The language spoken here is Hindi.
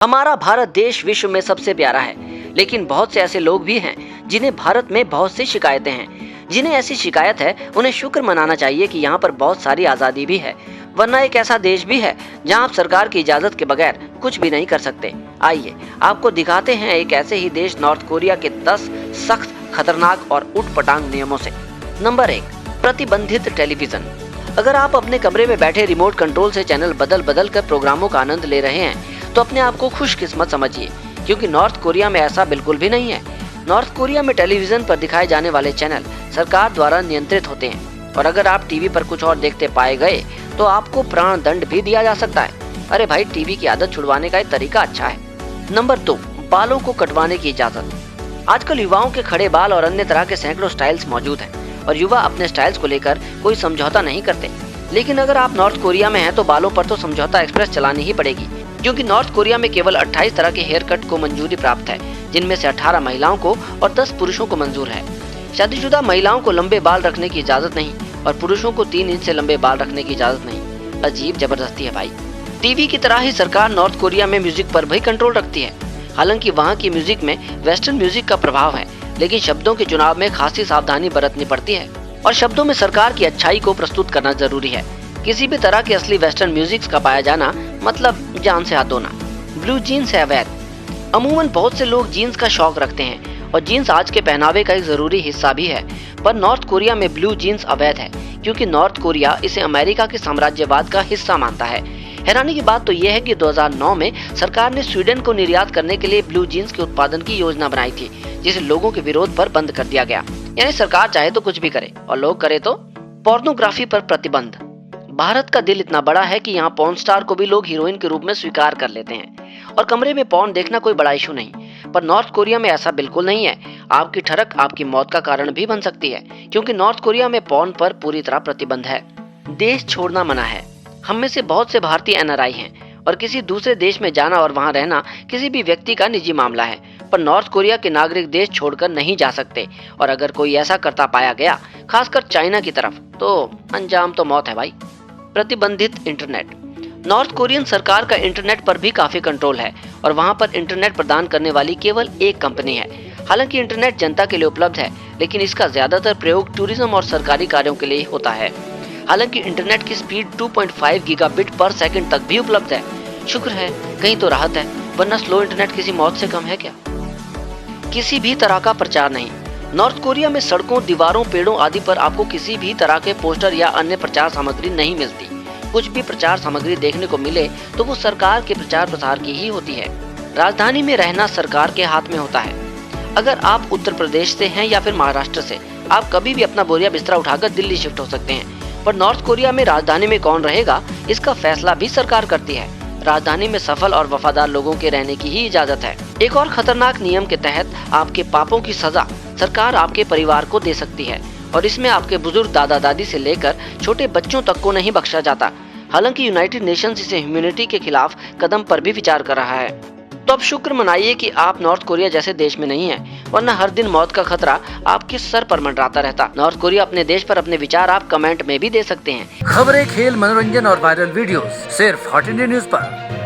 हमारा भारत देश विश्व में सबसे प्यारा है, लेकिन बहुत से ऐसे लोग भी हैं जिन्हें भारत में बहुत सी शिकायतें हैं। जिन्हें ऐसी शिकायत है उन्हें शुक्र मनाना चाहिए कि यहाँ पर बहुत सारी आज़ादी भी है, वरना एक ऐसा देश भी है जहाँ आप सरकार की इजाज़त के बगैर कुछ भी नहीं कर सकते। आइए आपको दिखाते हैं एक ऐसे ही देश नॉर्थ कोरिया के 10 सख्त, खतरनाक और उटपटांग नियमों से। नंबर 1, प्रतिबंधित टेलीविजन। अगर आप अपने कमरे में बैठे रिमोट कंट्रोल से चैनल बदल बदल कर प्रोग्रामों का आनंद ले रहे हैं तो अपने आप को खुशकिस्मत समझिए, क्योंकि नॉर्थ कोरिया में ऐसा बिल्कुल भी नहीं है। नॉर्थ कोरिया में टेलीविजन पर दिखाए जाने वाले चैनल सरकार द्वारा नियंत्रित होते हैं, और अगर आप टीवी पर कुछ और देखते पाए गए तो आपको प्राण दंड भी दिया जा सकता है। अरे भाई, टीवी की आदत छुड़वाने का एक तरीका अच्छा है। नंबर 2, बालों को कटवाने की इजाजत। आजकल युवाओं के खड़े बाल और अन्य तरह के सैकड़ों स्टाइल्स मौजूद हैं और युवा अपने स्टाइल्स को लेकर कोई समझौता नहीं करते। लेकिन अगर आप नॉर्थ कोरिया में हैं तो बालों पर तो समझौता एक्सप्रेस चलानी ही पड़ेगी, क्योंकि नॉर्थ कोरिया में केवल 28 तरह के हेयर कट को मंजूरी प्राप्त है, जिनमें से 18 महिलाओं को और 10 पुरुषों को मंजूर है। शादीशुदा महिलाओं को लंबे बाल रखने की इजाजत नहीं और पुरुषों को 3 इंच से लंबे बाल रखने की इजाजत नहीं। अजीब जबरदस्ती है भाई। टीवी की तरह ही सरकार नॉर्थ कोरिया में म्यूजिक पर भी कंट्रोल रखती है। हालांकि वहाँ की म्यूजिक में वेस्टर्न म्यूजिक का प्रभाव है, लेकिन शब्दों के चुनाव में खासी सावधानी बरतनी पड़ती है और शब्दों में सरकार की अच्छाई को प्रस्तुत करना जरूरी है। किसी भी तरह के असली वेस्टर्न म्यूजिक का पाया जाना मतलब जान से हाथ धोना। ब्लू जीन्स है अवैध। अमूमन बहुत से लोग जीन्स का शौक रखते हैं और जीन्स आज के पहनावे का एक जरूरी हिस्सा भी है, पर नॉर्थ कोरिया में ब्लू जीन्स अवैध है, क्योंकि नॉर्थ कोरिया इसे अमेरिका के साम्राज्यवाद का हिस्सा मानता है। हैरानी की बात तो यह है कि 2009 में सरकार ने स्वीडन को निर्यात करने के लिए ब्लू जीन्स के उत्पादन की योजना बनाई थी, जिसे लोगों के विरोध पर बंद कर दिया गया। यानी सरकार चाहे तो कुछ भी करे और लोग करे तो। पोर्नोग्राफी पर प्रतिबंध। भारत का दिल इतना बड़ा है कि यहाँ पॉर्न स्टार को भी लोग हीरोइन के रूप में स्वीकार कर लेते हैं और कमरे में पॉर्न देखना कोई बड़ा इशू नहीं। पर नॉर्थ कोरिया में ऐसा बिल्कुल नहीं है। आपकी ठरक आपकी मौत का कारण भी बन सकती है, क्योंकि नॉर्थ कोरिया में पॉर्न पर पूरी तरह प्रतिबंध है। देश छोड़ना मना है। हम में से बहुत से भारतीय एनआरआई हैं और किसी दूसरे देश में जाना और वहाँ रहना किसी भी व्यक्ति का निजी मामला है, पर नॉर्थ कोरिया के नागरिक देश छोड़कर नहीं जा सकते, और अगर कोई ऐसा करता पाया गया, खासकर चाइना की तरफ, तो अंजाम तो मौत है भाई। प्रतिबंधित इंटरनेट। नॉर्थ कोरियन सरकार का इंटरनेट पर भी काफी कंट्रोल है और वहां पर इंटरनेट प्रदान करने वाली केवल एक कंपनी है। हालांकि इंटरनेट जनता के लिए उपलब्ध है, लेकिन इसका ज्यादातर प्रयोग टूरिज्म और सरकारी कार्यों के लिए होता है। हालांकि इंटरनेट की स्पीड 2.5 गीगाबिट पर सेकंड तक भी उपलब्ध है। शुक्र है कहीं तो राहत है, वरना स्लो इंटरनेट किसी मौत से कम है क्या। किसी भी तरह का प्रचार नहीं। नॉर्थ कोरिया में सड़कों, दीवारों, पेड़ों आदि पर आपको किसी भी तरह के पोस्टर या अन्य प्रचार सामग्री नहीं मिलती। कुछ भी प्रचार सामग्री देखने को मिले तो वो सरकार के प्रचार प्रसार की ही होती है। राजधानी में रहना सरकार के हाथ में होता है। अगर आप उत्तर प्रदेश से हैं या फिर महाराष्ट्र से, आप कभी भी अपना बोरिया बिस्तरा उठाकर दिल्ली शिफ्ट हो सकते हैं। पर नॉर्थ कोरिया में राजधानी में कौन रहेगा, इसका फैसला भी सरकार करती है। राजधानी में सफल और वफादार लोगों के रहने की ही इजाजत है। एक और खतरनाक नियम के तहत आपके पापों की सजा सरकार आपके परिवार को दे सकती है, और इसमें आपके बुजुर्ग दादा दादी से लेकर छोटे बच्चों तक को नहीं बख्शा जाता। हालांकि यूनाइटेड नेशंस इसे ह्यूमैनिटी के खिलाफ कदम पर भी विचार कर रहा है। तो अब शुक्र मनाइए कि आप नॉर्थ कोरिया जैसे देश में नहीं हैं, वरना हर दिन मौत का खतरा आपके सर पर मंडराता रहता। नॉर्थ कोरिया अपने देश पर अपने विचार आप कमेंट में भी दे सकते हैं। खबरें, खेल, मनोरंजन और वायरल वीडियोस सिर्फ हॉट इंडिया न्यूज पर।